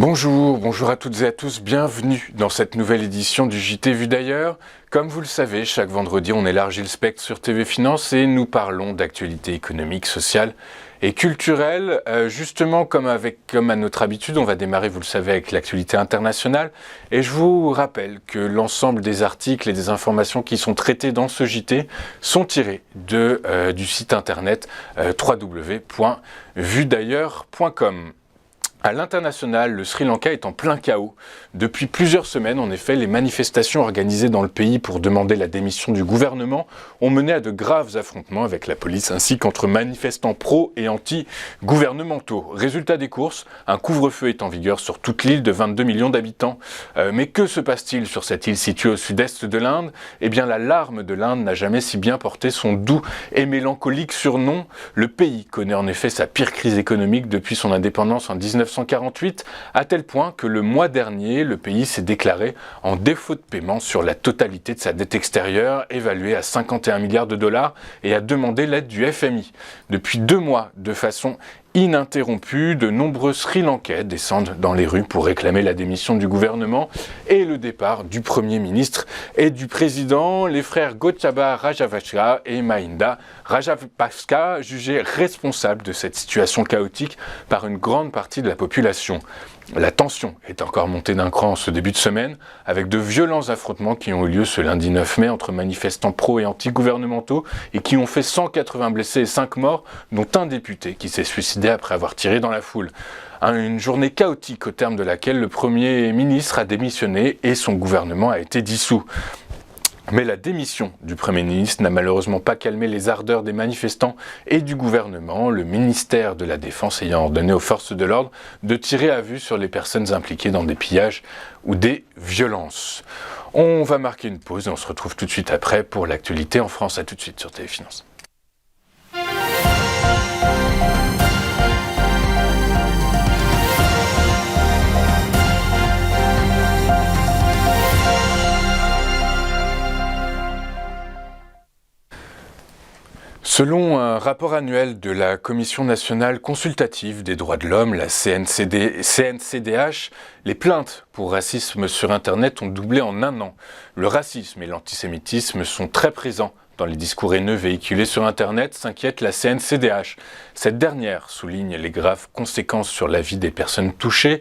Bonjour à toutes et à tous, bienvenue dans cette nouvelle édition du JT Vu d'ailleurs. Comme vous le savez, chaque vendredi on élargit le spectre sur TV Finance et nous parlons d'actualité économique, sociale et culturelle. Justement, comme à notre habitude, on va démarrer, vous le savez, avec l'actualité internationale. Et je vous rappelle que l'ensemble des articles et des informations qui sont traitées dans ce JT sont tirés du site internet www.vudailleurs.com. À l'international, le Sri Lanka est en plein chaos. Depuis plusieurs semaines, en effet, les manifestations organisées dans le pays pour demander la démission du gouvernement ont mené à de graves affrontements avec la police ainsi qu'entre manifestants pro et anti-gouvernementaux. Résultat des courses, un couvre-feu est en vigueur sur toute l'île de 22 millions d'habitants. Mais que se passe-t-il sur cette île située au sud-est de l'Inde ? Eh bien, la larme de l'Inde n'a jamais si bien porté son doux et mélancolique surnom. Le pays connaît en effet sa pire crise économique depuis son indépendance en 1948, à tel point que le mois dernier, le pays s'est déclaré en défaut de paiement sur la totalité de sa dette extérieure, évaluée à 51 milliards de dollars, et a demandé l'aide du FMI. Depuis 2 mois, de façon ininterrompue, de nombreux Sri Lankais descendent dans les rues pour réclamer la démission du gouvernement et le départ du Premier ministre et du Président. Les frères Gotabaya Rajapaksa et Mahinda Rajapaksa jugés responsables de cette situation chaotique par une grande partie de la population. La tension est encore montée d'un cran en ce début de semaine, avec de violents affrontements qui ont eu lieu ce lundi 9 mai entre manifestants pro et anti-gouvernementaux et qui ont fait 180 blessés et 5 morts, dont un député qui s'est suicidé après avoir tiré dans la foule. Une journée chaotique au terme de laquelle le Premier ministre a démissionné et son gouvernement a été dissous. Mais la démission du Premier ministre n'a malheureusement pas calmé les ardeurs des manifestants et du gouvernement, le ministère de la Défense ayant ordonné aux forces de l'ordre de tirer à vue sur les personnes impliquées dans des pillages ou des violences. On va marquer une pause et on se retrouve tout de suite après pour l'actualité en France. À tout de suite sur TV Finance. Selon un rapport annuel de la Commission nationale consultative des droits de l'homme, la CNCDH, les plaintes pour racisme sur Internet ont doublé en 1 an. Le racisme et l'antisémitisme sont très présents dans les discours haineux véhiculés sur Internet, s'inquiète la CNCDH. Cette dernière souligne les graves conséquences sur la vie des personnes touchées,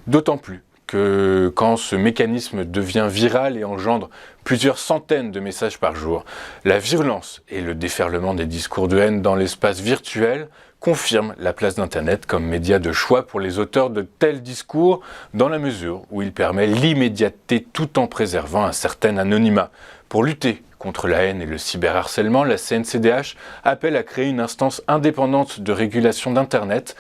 d'autant plus que quand ce mécanisme devient viral et engendre plusieurs centaines de messages par jour, la violence et le déferlement des discours de haine dans l'espace virtuel confirment la place d'Internet comme média de choix pour les auteurs de tels discours, dans la mesure où il permet l'immédiateté tout en préservant un certain anonymat. Pour lutter contre la haine et le cyberharcèlement, la CNCDH appelle à créer une instance indépendante de régulation d'Internet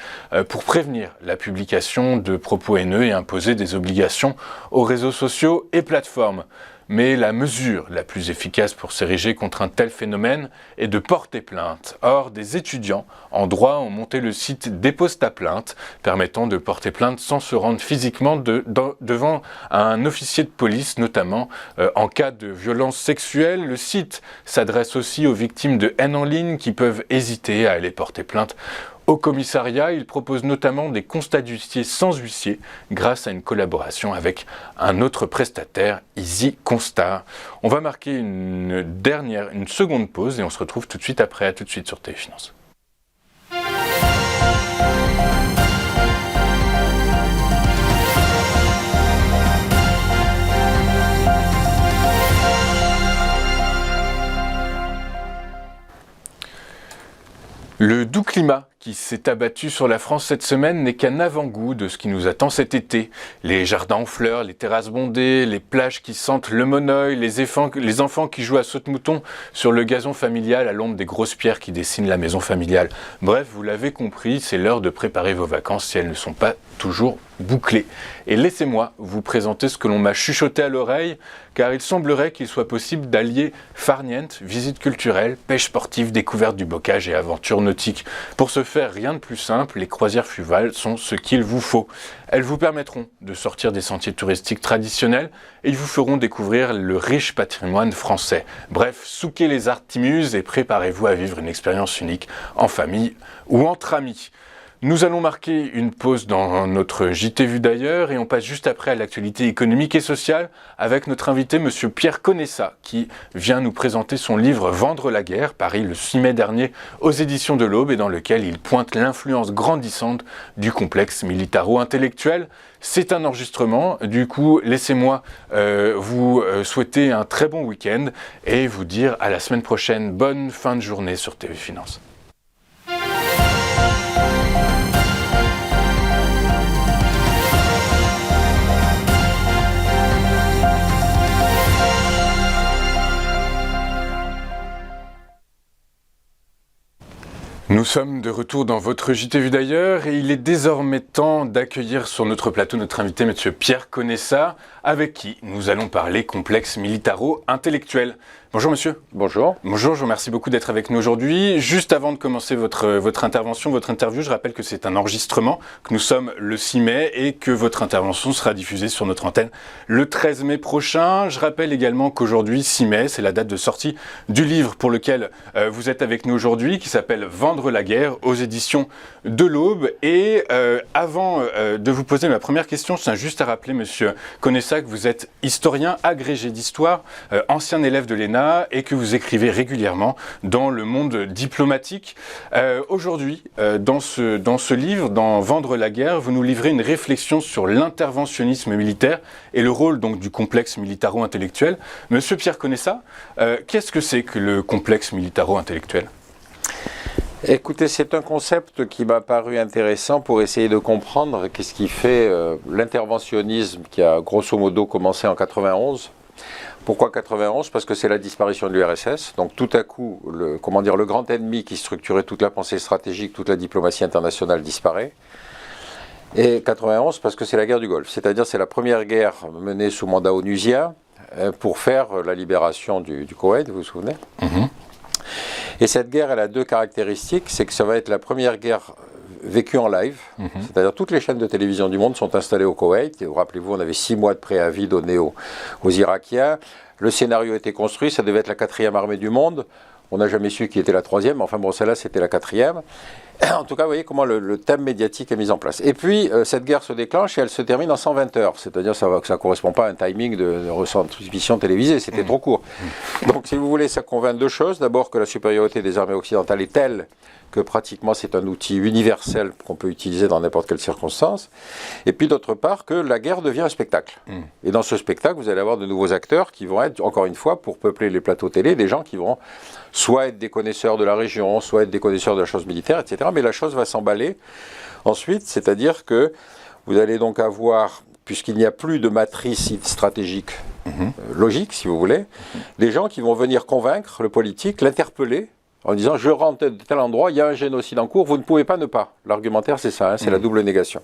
pour prévenir la publication de propos haineux et imposer des obligations aux réseaux sociaux et plateformes. Mais la mesure la plus efficace pour s'ériger contre un tel phénomène est de porter plainte. Or, des étudiants en droit ont monté le site Dépose ta plainte, permettant de porter plainte sans se rendre physiquement devant un officier de police, notamment en cas de violence sexuelle. Le site s'adresse aussi aux victimes de haine en ligne qui peuvent hésiter à aller porter plainte au commissariat. Il propose notamment des constats d'huissier sans huissier grâce à une collaboration avec un autre prestataire, Easy Constat. On va marquer une seconde pause et on se retrouve tout de suite après. À tout de suite sur TV Finance. Le doux climat qui s'est abattu sur la France cette semaine n'est qu'un avant-goût de ce qui nous attend cet été. Les jardins en fleurs, les terrasses bondées, les plages qui sentent le monoeil, les enfants qui jouent à saute-mouton sur le gazon familial à l'ombre des grosses pierres qui dessinent la maison familiale. Bref, vous l'avez compris, c'est l'heure de préparer vos vacances si elles ne sont pas toujours bouclées. Et laissez-moi vous présenter ce que l'on m'a chuchoté à l'oreille, car il semblerait qu'il soit possible d'allier farniente, visite culturelle, pêche sportive, découverte du bocage et aventure nautique. Pour ce faire, rien de plus simple, les croisières fluviales sont ce qu'il vous faut. Elles vous permettront de sortir des sentiers touristiques traditionnels et ils vous feront découvrir le riche patrimoine français. Bref, souquez les artimuses et préparez-vous à vivre une expérience unique en famille ou entre amis. Nous allons marquer une pause dans notre JT Vu d'ailleurs et on passe juste après à l'actualité économique et sociale avec notre invité Monsieur Pierre Conessa qui vient nous présenter son livre Vendre la guerre, paru le 6 mai dernier aux éditions de l'Aube et dans lequel il pointe l'influence grandissante du complexe militaro-intellectuel. C'est un enregistrement, du coup laissez-moi vous souhaiter un très bon week-end et vous dire à la semaine prochaine. Bonne fin de journée sur TV Finance. Nous sommes de retour dans votre JT Vu d'ailleurs et il est désormais temps d'accueillir sur notre plateau notre invité Monsieur Pierre Conessa avec qui nous allons parler complexe militaro-intellectuel. Bonjour monsieur. Bonjour. Bonjour, je vous remercie beaucoup d'être avec nous aujourd'hui. Juste avant de commencer votre intervention, votre interview, je rappelle que c'est un enregistrement, que nous sommes le 6 mai et que votre intervention sera diffusée sur notre antenne le 13 mai prochain. Je rappelle également qu'aujourd'hui, 6 mai, c'est la date de sortie du livre pour lequel vous êtes avec nous aujourd'hui, qui s'appelle Vendre la guerre aux éditions de l'Aube. Et avant de vous poser ma première question, je tiens juste à rappeler, monsieur Conessa, que vous êtes historien agrégé d'histoire, ancien élève de l'ENA, et que vous écrivez régulièrement dans le monde diplomatique. Aujourd'hui, dans ce livre, dans Vendre la guerre, vous nous livrez une réflexion sur l'interventionnisme militaire et le rôle donc du complexe militaro-intellectuel. Monsieur Pierre Conessa, qu'est-ce que c'est que le complexe militaro-intellectuel ? Écoutez, c'est un concept qui m'a paru intéressant pour essayer de comprendre qu'est-ce qui fait l'interventionnisme qui a grosso modo commencé en 91. Pourquoi 91 ? Parce que c'est la disparition de l'URSS. Donc tout à coup, le grand ennemi qui structurait toute la pensée stratégique, toute la diplomatie internationale disparaît. Et 91 parce que c'est la guerre du Golfe. C'est-à-dire c'est la première guerre menée sous mandat onusien pour faire la libération du Koweït, vous vous souvenez ? Et cette guerre, elle a deux caractéristiques. C'est que ça va être la première guerre vécue en live, c'est-à-dire toutes les chaînes de télévision du monde sont installées au Koweït. Et rappelez-vous, on avait 6 mois de préavis donnés aux Irakiens. Le scénario était construit, ça devait être la 4e armée du monde. On n'a jamais su qui était la 3e, enfin bon, celle-là c'était la 4e. En tout cas, vous voyez comment le thème médiatique est mis en place. Et puis, cette guerre se déclenche et elle se termine en 120 heures. C'est-à-dire que ça ne correspond pas à un timing de retransmission télévisée, c'était trop court. Donc, si vous voulez, ça convainc deux choses. D'abord, que la supériorité des armées occidentales est telle que pratiquement c'est un outil universel qu'on peut utiliser dans n'importe quelle circonstance. Et puis, d'autre part, que la guerre devient un spectacle. Et dans ce spectacle, vous allez avoir de nouveaux acteurs qui vont être, encore une fois, pour peupler les plateaux télé, des gens qui vont soit être des connaisseurs de la région, soit être des connaisseurs de la chose militaire, etc. Mais la chose va s'emballer ensuite, c'est-à-dire que vous allez donc avoir, puisqu'il n'y a plus de matrice stratégique logique, si vous voulez, des gens qui vont venir convaincre le politique, l'interpeller, en disant « je rentre de tel endroit, il y a un génocide en cours, vous ne pouvez pas ne pas ». L'argumentaire, c'est ça, c'est la double négation.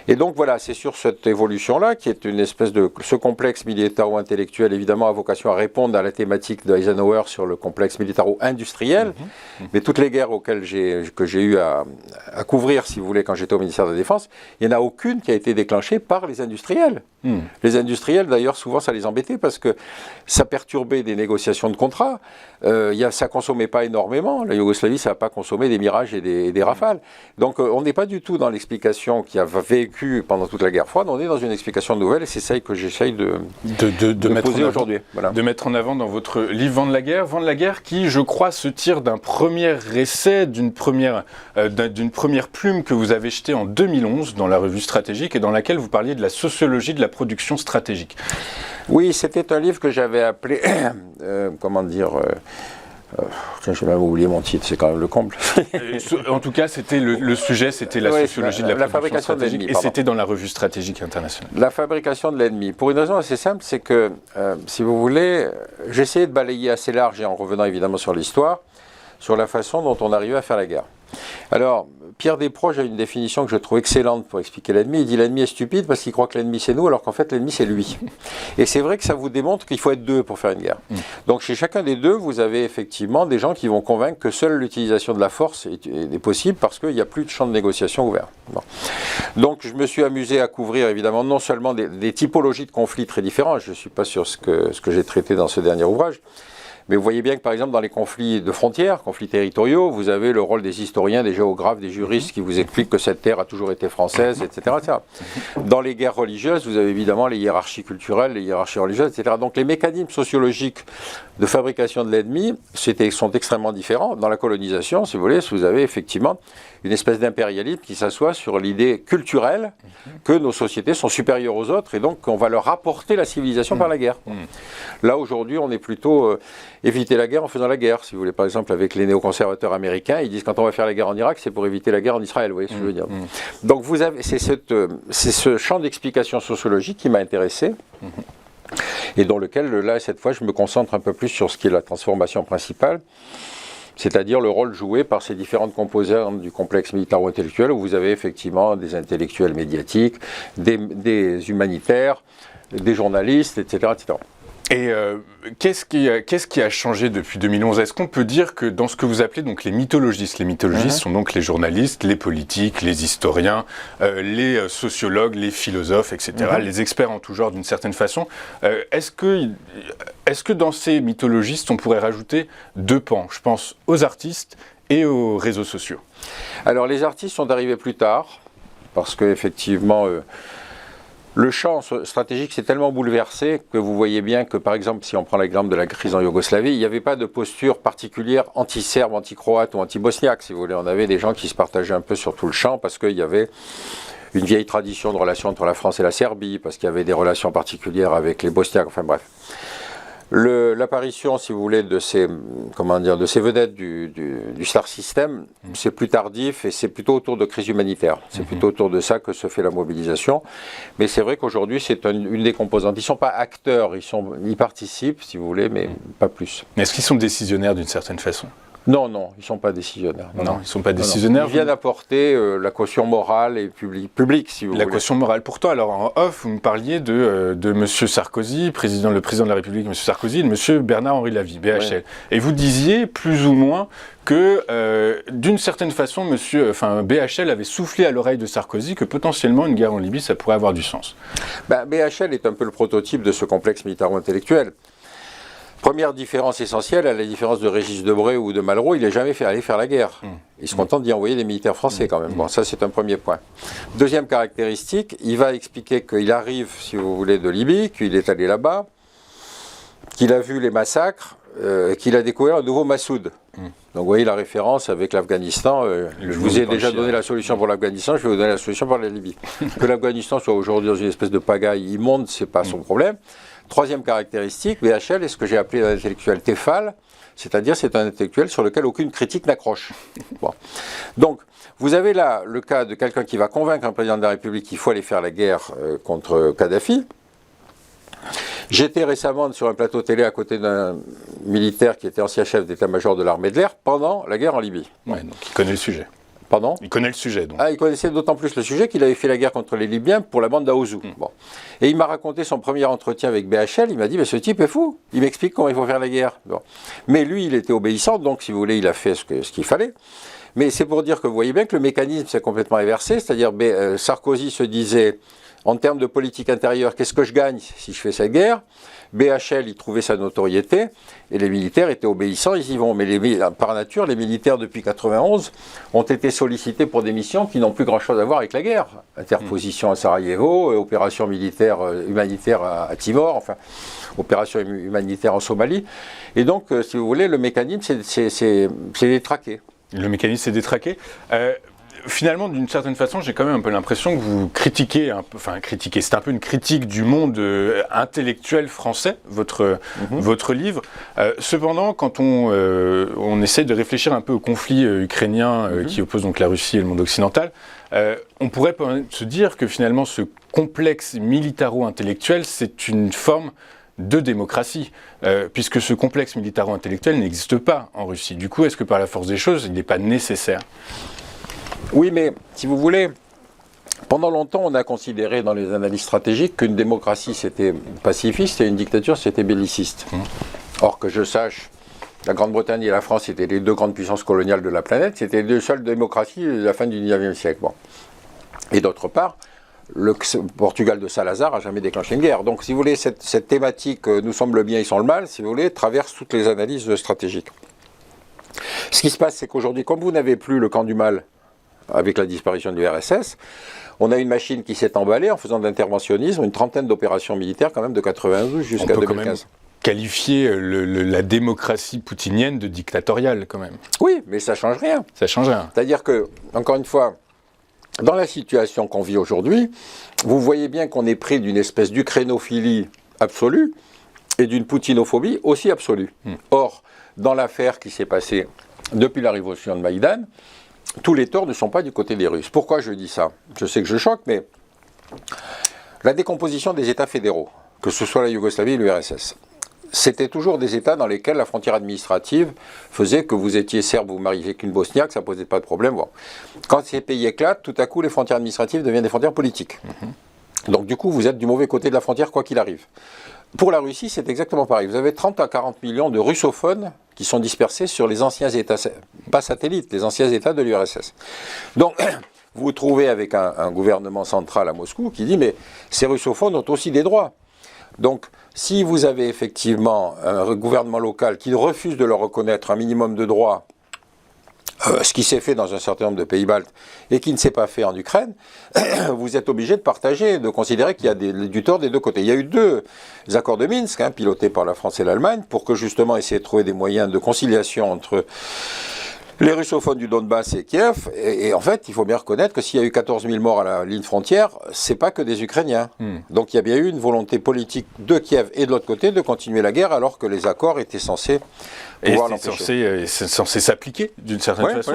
Et donc voilà, c'est sur cette évolution-là, qui est une espèce de... Ce complexe militaro-intellectuel, évidemment, a vocation à répondre à la thématique d'Eisenhower sur le complexe militaro-industriel. Mais toutes les guerres que j'ai eu à couvrir, si vous voulez, quand j'étais au ministère de la Défense, il n'y en a aucune qui a été déclenchée par les industriels. Les industriels, d'ailleurs, souvent, ça les embêtait parce que ça perturbait des négociations de contrats. Ça ne consommait pas énormément. La Yougoslavie, ça n'a pas consommé des Mirages et des Rafales. Donc, on n'est pas du tout dans l'explication qui a vécu pendant toute la guerre froide. On est dans une explication nouvelle et c'est ça que j'essaye de poser aujourd'hui. Voilà. De mettre en avant dans votre livre Vendre la guerre. Vendre la guerre qui, je crois, se tire d'un premier essai, d'une première plume que vous avez jetée en 2011 dans la revue Stratégique et dans laquelle vous parliez de la sociologie de la production stratégique. Oui, c'était un livre que j'avais appelé, j'ai même oublié mon titre, c'est quand même le comble. En tout cas, c'était le sujet, c'était la sociologie de la production stratégique, et c'était dans la revue Stratégique internationale. La fabrication de l'ennemi. Pour une raison assez simple, c'est que, si vous voulez, j'essayais de balayer assez large, et en revenant évidemment sur l'histoire, sur la façon dont on arrivait à faire la guerre. Alors, Pierre Desproges a une définition que je trouve excellente pour expliquer l'ennemi. Il dit l'ennemi est stupide parce qu'il croit que l'ennemi c'est nous, alors qu'en fait l'ennemi c'est lui. Et c'est vrai que ça vous démontre qu'il faut être deux pour faire une guerre. Donc chez chacun des deux, vous avez effectivement des gens qui vont convaincre que seule l'utilisation de la force est possible parce qu'il n'y a plus de champ de négociation ouvert. Bon. Donc je me suis amusé à couvrir évidemment non seulement des typologies de conflits très différents, je ne suis pas sur ce que j'ai traité dans ce dernier ouvrage, Mais vous voyez bien que par exemple dans les conflits de frontières, conflits territoriaux, vous avez le rôle des historiens, des géographes, des juristes qui vous expliquent que cette terre a toujours été française, etc., etc. Dans les guerres religieuses, vous avez évidemment les hiérarchies culturelles, les hiérarchies religieuses, etc. Donc les mécanismes sociologiques de fabrication de l'ennemi sont extrêmement différents. Dans la colonisation, si vous voulez, vous avez effectivement une espèce d'impérialisme qui s'assoit sur l'idée culturelle que nos sociétés sont supérieures aux autres et donc qu'on va leur apporter la civilisation par la guerre. Là, aujourd'hui, on est plutôt éviter la guerre en faisant la guerre. Si vous voulez, par exemple, avec les néoconservateurs américains, ils disent quand on va faire la guerre en Irak, c'est pour éviter la guerre en Israël. Vous voyez ce que je veux dire. Donc, c'est ce champ d'explication sociologique qui m'a intéressé. Et dans lequel, là, cette fois, je me concentre un peu plus sur ce qui est la transformation principale, c'est-à-dire le rôle joué par ces différentes composantes du complexe militaro-intellectuel, où vous avez effectivement des intellectuels médiatiques, des humanitaires, des journalistes, etc., etc. Et qu'est-ce qui a changé depuis 2011 ? Est-ce qu'on peut dire que dans ce que vous appelez donc les mythologistes sont donc les journalistes, les politiques, les historiens, les sociologues, les philosophes, etc., les experts en tout genre d'une certaine façon. Est-ce que dans ces mythologistes, on pourrait rajouter deux pans ? Je pense aux artistes et aux réseaux sociaux. Alors les artistes sont arrivés plus tard, parce qu'effectivement... le champ stratégique s'est tellement bouleversé que vous voyez bien que, par exemple, si on prend l'exemple de la crise en Yougoslavie, il n'y avait pas de posture particulière anti-serbe, anti-croate ou anti-bosniaque, si vous voulez. On avait des gens qui se partageaient un peu sur tout le champ parce qu'il y avait une vieille tradition de relations entre la France et la Serbie, parce qu'il y avait des relations particulières avec les Bosniaques, enfin bref. L'apparition, si vous voulez, de ces vedettes du Star System, c'est plus tardif et c'est plutôt autour de crises humanitaires. C'est plutôt autour de ça que se fait la mobilisation. Mais c'est vrai qu'aujourd'hui, c'est une des composantes. Ils ne sont pas acteurs, ils participent, si vous voulez, mais pas plus. Est-ce qu'ils sont décisionnaires d'une certaine façon ? Non, ils ne sont pas décisionnaires. Non, ils ne sont pas décisionnaires. Ils viennent apporter la caution morale et publique, si vous voulez. La caution morale. Pourtant, alors en off, vous me parliez de M. Sarkozy, le président de la République, M. Sarkozy, et de M. Bernard-Henri Lavie, BHL. Ouais. Et vous disiez plus ou moins que, d'une certaine façon, BHL avait soufflé à l'oreille de Sarkozy que potentiellement une guerre en Libye, ça pourrait avoir du sens. BHL est un peu le prototype de ce complexe militaro-intellectuel. Première différence essentielle, à la différence de Régis Debray ou de Malraux, il n'est jamais allé faire la guerre. Il se contente d'y envoyer des militaires français quand même. Bon, ça c'est un premier point. Deuxième caractéristique, il va expliquer qu'il arrive, si vous voulez, de Libye, qu'il est allé là-bas, qu'il a vu les massacres, qu'il a découvert un nouveau Massoud. Donc vous voyez la référence avec l'Afghanistan. Je vous ai déjà donné la solution pour l'Afghanistan, je vais vous donner la solution pour la Libye. Que l'Afghanistan soit aujourd'hui dans une espèce de pagaille immonde, ce n'est pas son problème. Troisième caractéristique, BHL est ce que j'ai appelé un intellectuel téphale, c'est-à-dire c'est un intellectuel sur lequel aucune critique n'accroche. Bon. Donc, vous avez là le cas de quelqu'un qui va convaincre un président de la République qu'il faut aller faire la guerre contre Kadhafi. J'étais récemment sur un plateau télé à côté d'un militaire qui était ancien chef d'état-major de l'armée de l'air pendant la guerre en Libye. Ouais, donc il connaît le sujet. Pardon ? Il connaît le sujet. Donc. Il connaissait d'autant plus le sujet qu'il avait fait la guerre contre les Libyens pour la bande d'Aouzou. Bon. Et il m'a raconté son premier entretien avec BHL. Il m'a dit, mais ce type est fou. Il m'explique comment il faut faire la guerre. Bon. Mais lui, il était obéissant, donc si vous voulez, il a fait ce qu'il fallait. Mais c'est pour dire que vous voyez bien que le mécanisme s'est complètement inversé. C'est-à-dire Sarkozy se disait, en termes de politique intérieure, qu'est-ce que je gagne si je fais cette guerre ? BHL, il trouvait sa notoriété, et les militaires étaient obéissants, ils y vont. Mais par nature, les militaires, depuis 1991, ont été sollicités pour des missions qui n'ont plus grand-chose à voir avec la guerre. Interposition à Sarajevo, opération militaire humanitaire à Timor, enfin, opération humanitaire en Somalie. Et donc, si vous voulez, le mécanisme, c'est détraqué. Le mécanisme, c'est détraqué. Finalement, d'une certaine façon, j'ai quand même un peu l'impression que vous critiquez, c'est un peu une critique du monde intellectuel français, votre livre. Cependant, quand on essaie de réfléchir un peu au conflit ukrainien qui oppose donc la Russie et le monde occidental, on pourrait se dire que finalement, ce complexe militaro-intellectuel, c'est une forme de démocratie, puisque ce complexe militaro-intellectuel n'existe pas en Russie. Du coup, est-ce que par la force des choses, il n'est pas nécessaire ? Oui, mais si vous voulez, pendant longtemps, on a considéré dans les analyses stratégiques qu'une démocratie c'était pacifiste et une dictature c'était belliciste. Or, que je sache, la Grande-Bretagne et la France étaient les deux grandes puissances coloniales de la planète, c'était les deux seules démocraties de la fin du XIXe siècle. Bon. Et d'autre part, le Portugal de Salazar n'a jamais déclenché une guerre. Donc, si vous voulez, cette thématique, nous sommes le bien, ils sont le mal, si vous voulez, traverse toutes les analyses stratégiques. Ce qui se passe, c'est qu'aujourd'hui, comme vous n'avez plus le camp du mal avec la disparition de l'URSS, on a une machine qui s'est emballée en faisant de l'interventionnisme, une trentaine d'opérations militaires quand même de 92 jusqu'à 2015. Qualifier la démocratie poutinienne de dictatoriale quand même. Oui, mais ça ne change rien. Ça change rien. C'est-à-dire que, encore une fois, dans la situation qu'on vit aujourd'hui, vous voyez bien qu'on est pris d'une espèce d'ukrainophilie absolue et d'une poutinophobie aussi absolue. Or, dans l'affaire qui s'est passée depuis la révolution de Maïdan, tous les torts ne sont pas du côté des Russes. Pourquoi je dis ça? Je sais que je choque, mais la décomposition des États fédéraux, que ce soit la Yougoslavie et l'URSS, c'était toujours des États dans lesquels la frontière administrative faisait que vous étiez serbe, vous mariez avec une bosniaque, ça ne posait pas de problème. Bon. Quand ces pays éclatent, tout à coup, les frontières administratives deviennent des frontières politiques. Donc du coup, vous êtes du mauvais côté de la frontière, quoi qu'il arrive. Pour la Russie, c'est exactement pareil. Vous avez 30 à 40 millions de russophones qui sont dispersés sur les anciens États, pas satellites, les anciens États de l'URSS. Donc, vous vous trouvez avec un gouvernement central à Moscou qui dit, mais ces russophones ont aussi des droits. Donc, si vous avez effectivement un gouvernement local qui refuse de leur reconnaître un minimum de droits, ce qui s'est fait dans un certain nombre de pays baltes et qui ne s'est pas fait en Ukraine, vous êtes obligé de partager, de considérer qu'il y a du tort des deux côtés. Il y a eu 2 accords de Minsk, pilotés par la France et l'Allemagne, pour que justement essayer de trouver des moyens de conciliation entre les russophones du Donbass et Kiev. Et en fait, il faut bien reconnaître que s'il y a eu 14 000 morts à la ligne frontière, c'est pas que des Ukrainiens. Donc il y a bien eu une volonté politique de Kiev et de l'autre côté de continuer la guerre alors que les accords étaient censés pouvoir l'empêcher. C'est censé s'appliquer d'une certaine façon.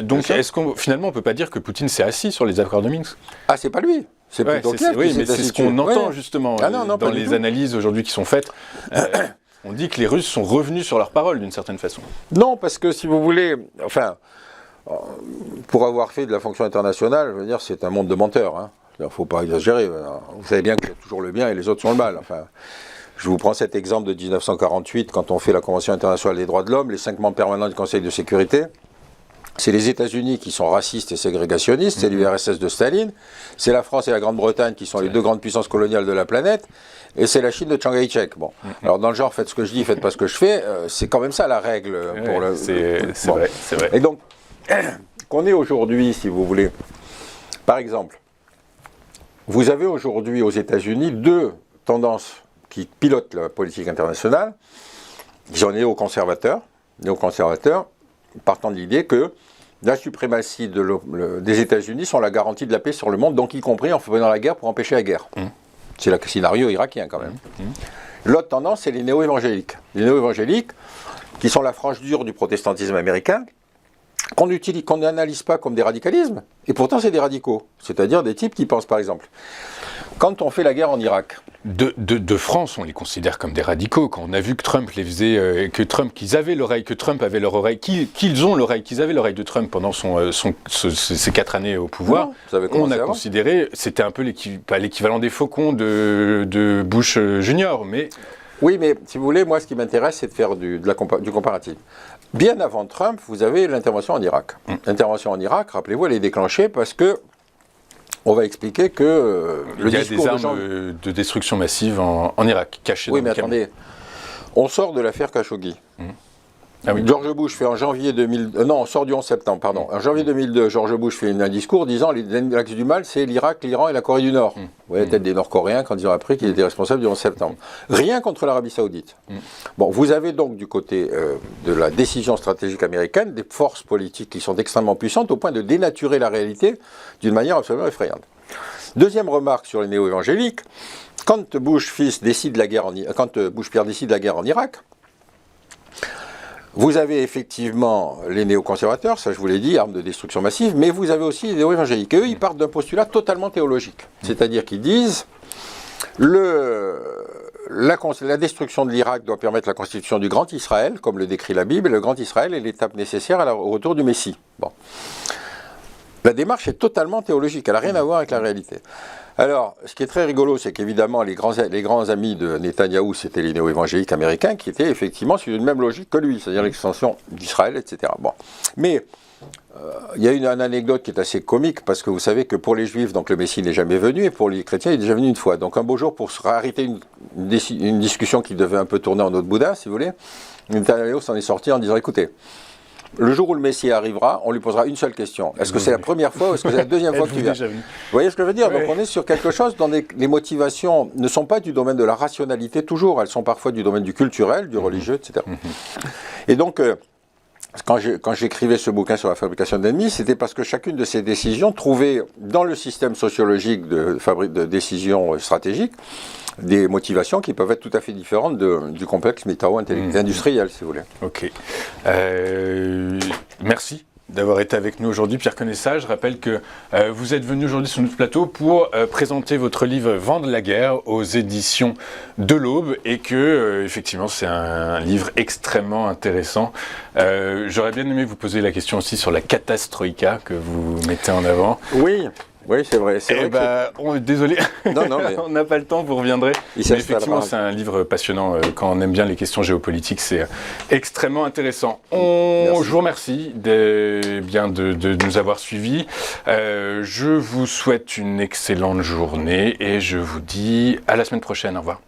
Donc est-ce qu'on finalement on peut pas dire que Poutine s'est assis sur les accords de Minsk? Ah, c'est pas lui. C'est plutôt Kiev. Oui, mais c'est ce qu'on entend justement dans les analyses aujourd'hui qui sont faites. On dit que les Russes sont revenus sur leurs paroles d'une certaine façon. Non, parce que si vous voulez, enfin, pour avoir fait de la fonction internationale, je veux dire, c'est un monde de menteurs. Il ne faut pas exagérer. Vous savez bien que c'est toujours le bien et les autres sont le mal. Enfin, je vous prends cet exemple de 1948, quand on fait la Convention internationale des droits de l'homme, les 5 membres permanents du Conseil de sécurité. C'est les États-Unis qui sont racistes et ségrégationnistes, c'est l'URSS de Staline, c'est la France et la Grande-Bretagne qui sont les 2 grandes puissances coloniales de la planète, et c'est la Chine de Chiang Kai-shek. Bon, alors dans le genre, faites ce que je dis, faites pas ce que je fais, c'est quand même ça la règle. Pour le. C'est vrai, c'est vrai. Et donc, qu'on est aujourd'hui, si vous voulez, par exemple, vous avez aujourd'hui aux États-Unis 2 tendances qui pilotent la politique internationale, qui sont néoconservateurs, partant de l'idée que la suprématie des États-Unis sont la garantie de la paix sur le monde, donc y compris en faisant la guerre pour empêcher la guerre. C'est le scénario irakien quand même. L'autre tendance, c'est les néo-évangéliques. Les néo-évangéliques, qui sont la frange dure du protestantisme américain, qu'on n'analyse pas comme des radicalismes, et pourtant c'est des radicaux. C'est-à-dire des types qui pensent, par exemple, quand on fait la guerre en Irak. De France, on les considère comme des radicaux. Quand on a vu que Trump les faisait, qu'ils avaient l'oreille, que Trump avait leur oreille, qu'ils ont l'oreille, qu'ils avaient l'oreille de Trump pendant ses 4 années au pouvoir, on a considéré, c'était un peu pas l'équivalent des faucons de Bush Junior, mais... Oui, mais si vous voulez, moi ce qui m'intéresse, c'est de faire du comparatif. Bien avant Trump, vous avez l'intervention en Irak. L'intervention en Irak, rappelez-vous, elle est déclenchée parce que on va expliquer que le discours des armes de destruction massive en Irak, cachées dans le Cameroun. Oui, mais attendez, on sort de l'affaire Khashoggi. Ah oui. George Bush fait en janvier 2002, on sort du 11 septembre, pardon. En janvier 2002, George Bush fait un discours disant l'axe du mal, c'est l'Irak, l'Iran et la Corée du Nord. Vous voyez la tête des Nord-Coréens quand ils ont appris qu'il était responsable du 11 septembre. Rien contre l'Arabie Saoudite. Bon, vous avez donc du côté de la décision stratégique américaine des forces politiques qui sont extrêmement puissantes au point de dénaturer la réalité d'une manière absolument effrayante. Deuxième remarque sur les néo-évangéliques, quand Bush fils décide quand Bush père décide la guerre en Irak, vous avez effectivement les néoconservateurs, ça je vous l'ai dit, armes de destruction massive, mais vous avez aussi les néo-évangéliques. Et eux, ils partent d'un postulat totalement théologique. C'est-à-dire qu'ils disent la destruction de l'Irak doit permettre la constitution du Grand Israël, comme le décrit la Bible, et le Grand Israël est l'étape nécessaire au retour du Messie. Bon. La démarche est totalement théologique, elle n'a rien à voir avec la réalité. Alors, ce qui est très rigolo, c'est qu'évidemment, les grands amis de Netanyahou, c'était les néo-évangéliques américains qui étaient effectivement sur une même logique que lui, c'est-à-dire l'extension d'Israël, etc. Bon. Mais Il y a une anecdote qui est assez comique, parce que vous savez que pour les Juifs, donc le Messie n'est jamais venu, et pour les chrétiens, il est déjà venu une fois. Donc un beau jour, pour se arrêter une discussion qui devait un peu tourner en autre Bouddha, si vous voulez, Netanyahu s'en est sorti en disant, écoutez, le jour où le Messie arrivera, on lui posera une seule question. Est-ce que c'est la première fois ou est-ce que c'est la deuxième fois que tu viens ? Vous voyez ce que je veux dire ? Oui. Donc on est sur quelque chose dont les motivations ne sont pas du domaine de la rationalité toujours, elles sont parfois du domaine du culturel, du religieux, etc. Et donc, quand j'écrivais ce bouquin sur la fabrication d'ennemis, c'était parce que chacune de ces décisions trouvait dans le système sociologique de décisions stratégiques des motivations qui peuvent être tout à fait différentes du complexe militaro-industriel, si vous voulez. Ok. Merci d'avoir été avec nous aujourd'hui, Pierre Conessa. Je rappelle que vous êtes venu aujourd'hui sur notre plateau pour présenter votre livre « Vendre la guerre » aux éditions de l'Aube, et que, effectivement, c'est un livre extrêmement intéressant. J'aurais bien aimé vous poser la question aussi sur la catastrophica que vous mettez en avant. Oui, c'est vrai. Désolé, non, mais on n'a pas le temps, vous reviendr. Mais effectivement, c'est un livre passionnant. Quand on aime bien les questions géopolitiques, c'est extrêmement intéressant. Je vous remercie de nous avoir suivis. Je vous souhaite une excellente journée et je vous dis à la semaine prochaine. Au revoir.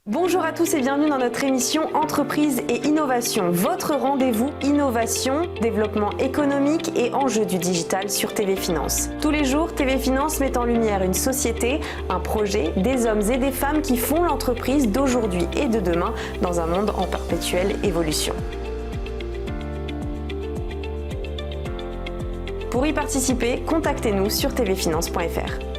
Bonjour à tous et bienvenue dans notre émission Entreprise et Innovation, votre rendez-vous innovation, développement économique et enjeux du digital sur TV Finance. Tous les jours, TV Finance met en lumière une société, un projet, des hommes et des femmes qui font l'entreprise d'aujourd'hui et de demain dans un monde en perpétuelle évolution. Pour y participer, contactez-nous sur tvfinance.fr.